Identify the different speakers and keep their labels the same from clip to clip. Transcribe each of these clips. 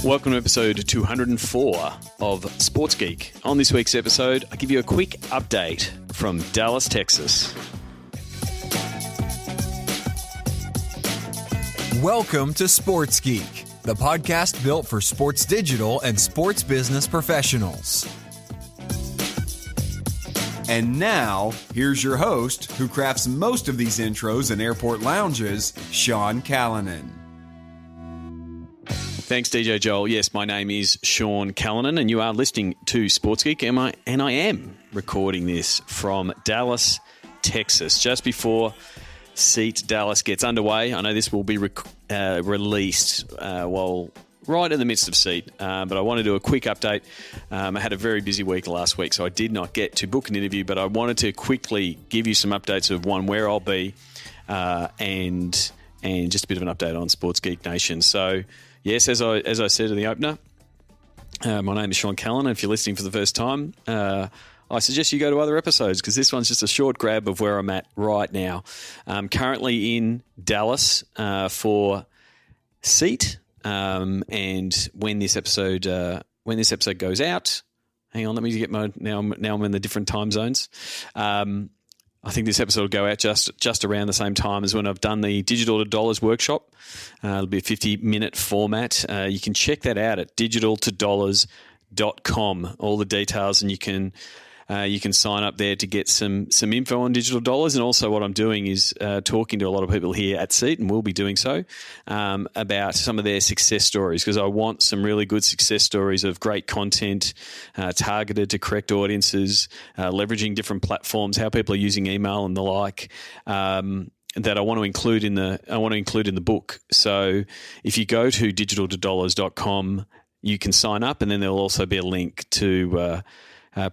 Speaker 1: Welcome to episode 204 of Sports Geek. On this week's episode, I give you a quick update from Dallas, Texas.
Speaker 2: Welcome to Sports Geek, the podcast built for sports digital and sports business professionals. And now, here's your host, who crafts most of these intros in airport lounges, Sean Callanan.
Speaker 1: Thanks, DJ Joel. Yes, my name is Sean Callanan, and you are listening to Sports Geek, and I am recording this from Dallas, Texas, just before Seat Dallas gets underway. I know this will be released right in the midst of Seat, but I want to do a quick update. I had a very busy week last week, so I did not get to book an interview, but I wanted to quickly give you some updates of where I'll be, and just a bit of an update on Sports Geek Nation. So, yes, as I said in the opener, my name is Sean Callanan. If you're listening for the first time, I suggest you go to other episodes because this one's just a short grab of where I'm at right now. I'm currently in Dallas for Seat, and when this episode goes out, hang on, let me get now I'm in the different time zones. I think this episode will go out just around the same time as when I've done the Digital to Dollars workshop. It'll be a 50-minute format. You can check that out at digitaltodollars.com, all the details, and you can sign up there to get some info on digital dollars. And also what I'm doing is talking to a lot of people here at Seat, and will be doing so, about some of their success stories, because I want some really good success stories of great content targeted to correct audiences, leveraging different platforms, how people are using email and the like, that I want to include in the book. So if you go to digitaltodollars.com, you can sign up, and then there'll also be a link to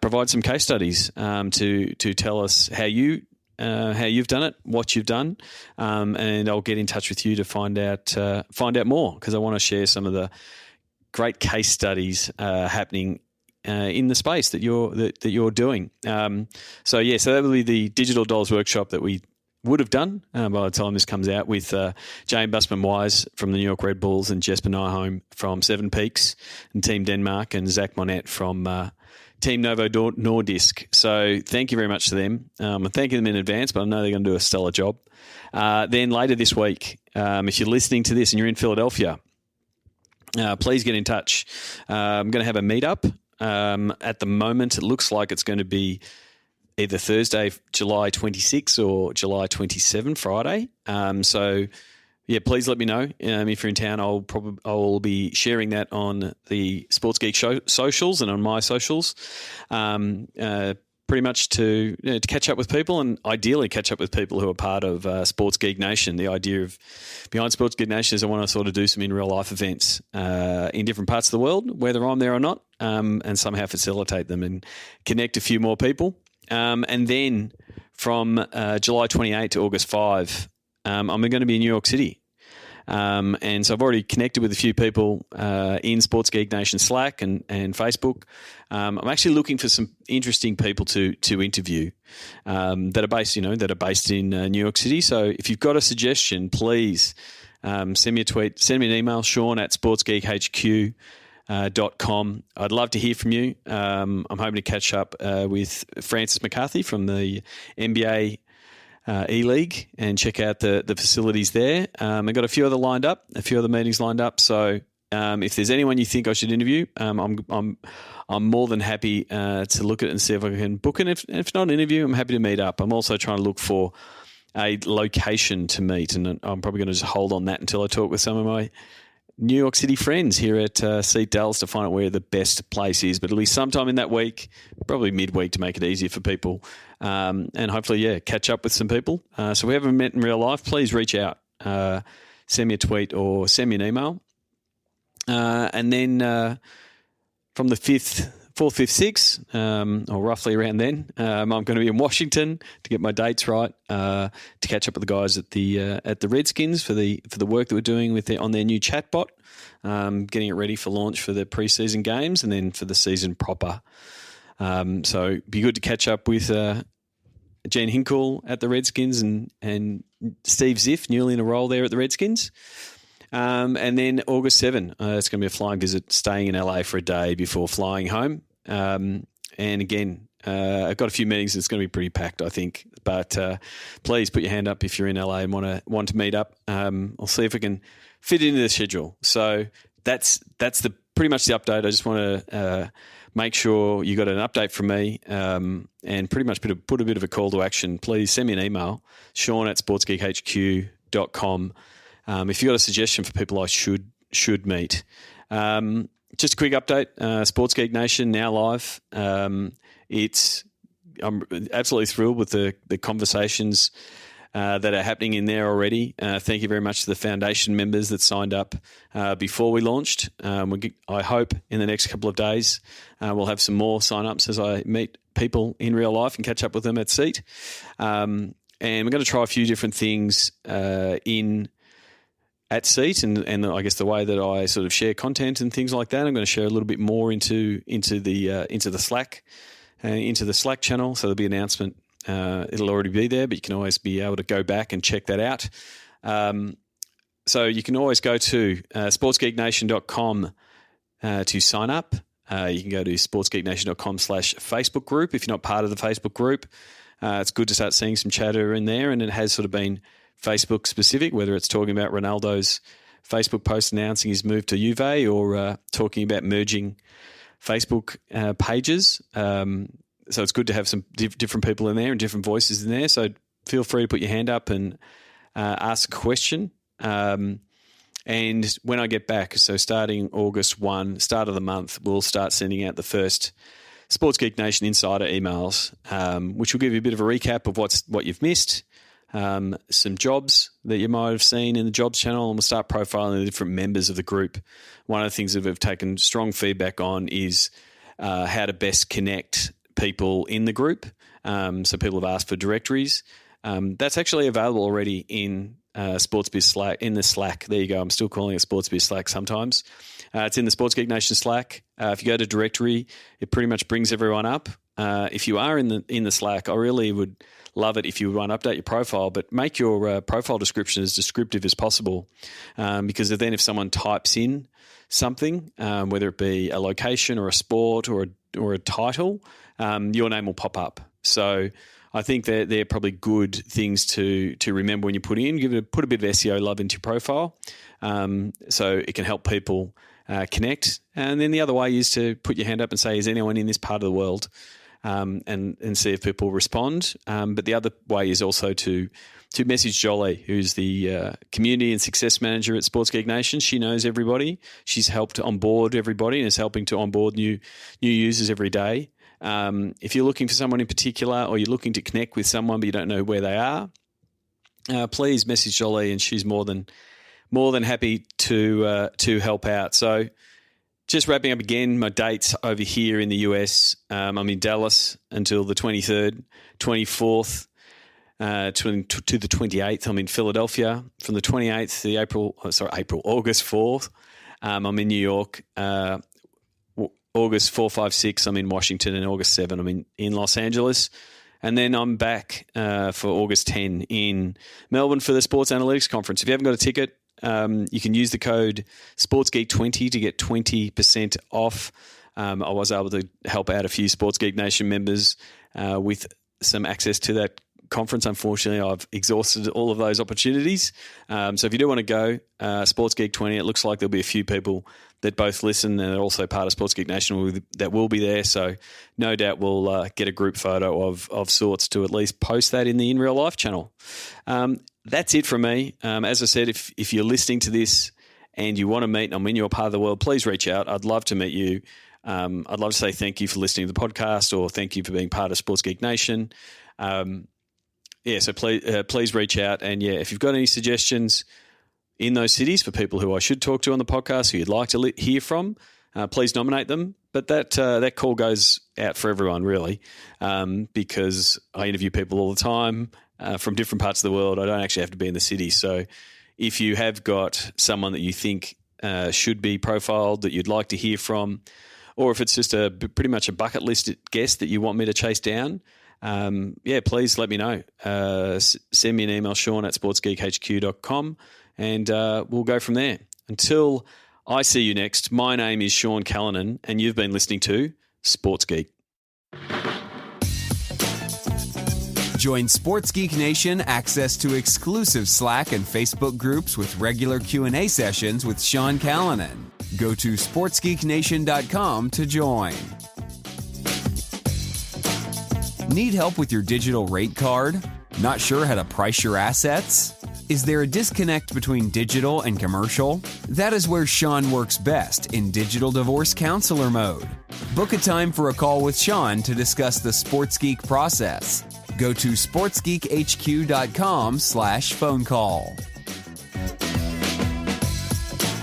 Speaker 1: provide some case studies to tell us how you've done it, what you've done, and I'll get in touch with you to find out more, because I want to share some of the great case studies happening in the space that you're doing. So that will be the Digital Dollars workshop that we would have done by the time this comes out, with Jane Busman-Wise from the New York Red Bulls and Jesper Nyholm from Seven Peaks and Team Denmark, and Zach Monette from Team Novo Nordisk. So thank you very much to them. I'm thanking them in advance, but I know they're going to do a stellar job. Then later this week, if you're listening to this and you're in Philadelphia, please get in touch. I'm going to have a meetup. At the moment, it looks like it's going to be either Thursday, July 26 or July 27, Friday. Please let me know if you're in town. I'll be sharing that on the Sports Geek socials and on my socials, pretty much to catch up with people, and ideally catch up with people who are part of Sports Geek Nation. The idea behind Sports Geek Nation is I want to sort of do some in real life events in different parts of the world, whether I'm there or not, and somehow facilitate them and connect a few more people. And then from July 28 to August 5, I'm going to be in New York City. And so I've already connected with a few people in Sports Geek Nation Slack and Facebook. I'm actually looking for some interesting people to interview that are based in New York City. So if you've got a suggestion, please send me a tweet, send me an email, Sean@sportsgeekhq.com. I'd love to hear from you. I'm hoping to catch up with Francis McCarthy from the NBA E-League and check out the facilities there. I've got a few other meetings lined up. So if there's anyone you think I should interview, I'm more than happy to look at it and see if I can book it. If not an interview, I'm happy to meet up. I'm also trying to look for a location to meet, and I'm probably going to just hold on that until I talk with some of my New York City friends here at Seat Dallas to find out where the best place is. But at least sometime in that week, probably midweek, to make it easier for people, and hopefully, catch up with some people. So if we haven't met in real life, please reach out, send me a tweet or send me an email. And then from the 4th, 5th, 6th, or roughly around then, I'm going to be in Washington to get my dates right, to catch up with the guys at the Redskins for the work that we're doing on their new chatbot, getting it ready for launch for the preseason games and then for the season proper. So it'd be good to catch up with Gene Hinkle at the Redskins and Steve Ziff, newly in a role there at the Redskins. And then August 7, it's going to be a flying visit, staying in LA for a day before flying home. And again, I've got a few meetings. It's going to be pretty packed, I think. But please put your hand up if you're in LA and want to meet up. I'll see if we can fit it into the schedule. So that's pretty much the update. I just want to make sure you got an update from me and pretty much put a bit of a call to action. Please send me an email, sean@sportsgeekhq.com. If you've got a suggestion for people I should meet. Just a quick update, Sports Geek Nation now live. I'm absolutely thrilled with the conversations that are happening in there already. Thank you very much to the foundation members that signed up before we launched. I hope in the next couple of days we'll have some more sign-ups as I meet people in real life and catch up with them at Seat. And we're going to try a few different things at Seat, and I guess the way that I sort of share content and things like that. I'm going to share a little bit more into the Slack channel. So there'll be an announcement. It'll already be there, but you can always be able to go back and check that out. So you can always go to sportsgeeknation.com to sign up. You can go to sportsgeeknation.com/Facebook group if you're not part of the Facebook group. It's good to start seeing some chatter in there, and it has sort of been Facebook specific, whether it's talking about Ronaldo's Facebook post announcing his move to Juve or talking about merging Facebook pages. So it's good to have some different people in there and different voices in there. So feel free to put your hand up and ask a question. And when I get back, so starting August 1, start of the month, we'll start sending out the first Sports Geek Nation Insider emails, which will give you a bit of a recap of what you've missed, some jobs that you might have seen in the jobs channel, and we'll start profiling the different members of the group. One of the things that we've taken strong feedback on is how to best connect people in the group. So people have asked for directories. That's actually available already in SportsBiz Slack, in the Slack. There you go. I'm still calling it SportsBiz Slack sometimes. It's in the Sports Geek Nation Slack. If you go to directory, it pretty much brings everyone up. If you are in the Slack, I really would love it if you would want to update your profile, but make your profile description as descriptive as possible, because then if someone types in something, whether it be a location or a sport or a title, your name will pop up. So I think they're probably good things to remember when you put in. Put a bit of SEO love into your profile, so it can help people connect. And then the other way is to put your hand up and say, "Is anyone in this part of the world?" And see if people respond. But the other way is also to message Jolie, who's the community and success manager at Sports Geek Nation. She knows everybody. She's helped onboard everybody and is helping to onboard new users every day. If you're looking for someone in particular, or you're looking to connect with someone but you don't know where they are, please message Jolie, and she's more than happy to help out. So just wrapping up again, my dates over here in the US. I'm in Dallas until the 23rd, 24th to the 28th. I'm in Philadelphia. From the 28th to August 4th, I'm in New York. August 4, 5, 6, I'm in Washington, and August 7, I'm in Los Angeles. And then I'm back for August 10 in Melbourne for the Sports Analytics Conference. If you haven't got a ticket, you can use the code SportsGeek20 to get 20% off. I was able to help out a few Sports Geek Nation members with some access to that conference. Unfortunately, I've exhausted all of those opportunities. So if you do want to go, SportsGeek20, it looks like there'll be a few people that both listen and are also part of Sports Geek Nation that will be there. So no doubt we'll get a group photo of sorts to at least post that in the In Real Life channel. That's it from me. As I said, if you're listening to this and you want to meet and I'm in your part of the world, please reach out. I'd love to meet you. I'd love to say thank you for listening to the podcast, or thank you for being part of Sports Geek Nation. So please reach out. And if you've got any suggestions in those cities for people who I should talk to on the podcast, who you'd like to hear from, please nominate them. But that call goes out for everyone, really, because I interview people all the time from different parts of the world. I don't actually have to be in the city. So if you have got someone that you think should be profiled that you'd like to hear from, or if it's just pretty much a bucket list guest that you want me to chase down, please let me know. Send me an email, Sean@sportsgeekhq.com, and we'll go from there. Until I see you next, my name is Sean Callanan, and you've been listening to Sports Geek.
Speaker 2: Join Sports Geek Nation access to exclusive Slack and Facebook groups with regular Q&A sessions with Sean Callanan. Go to sportsgeeknation.com to join. Need help with your digital rate card? Not sure how to price your assets? Is there a disconnect between digital and commercial? That is where Sean works best, in digital divorce counselor mode. Book a time for a call with Sean to discuss the Sports Geek process. Go to sportsgeekhq.com/phone call.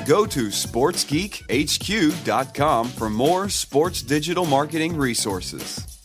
Speaker 3: Go to sportsgeekhq.com for more sports digital marketing resources.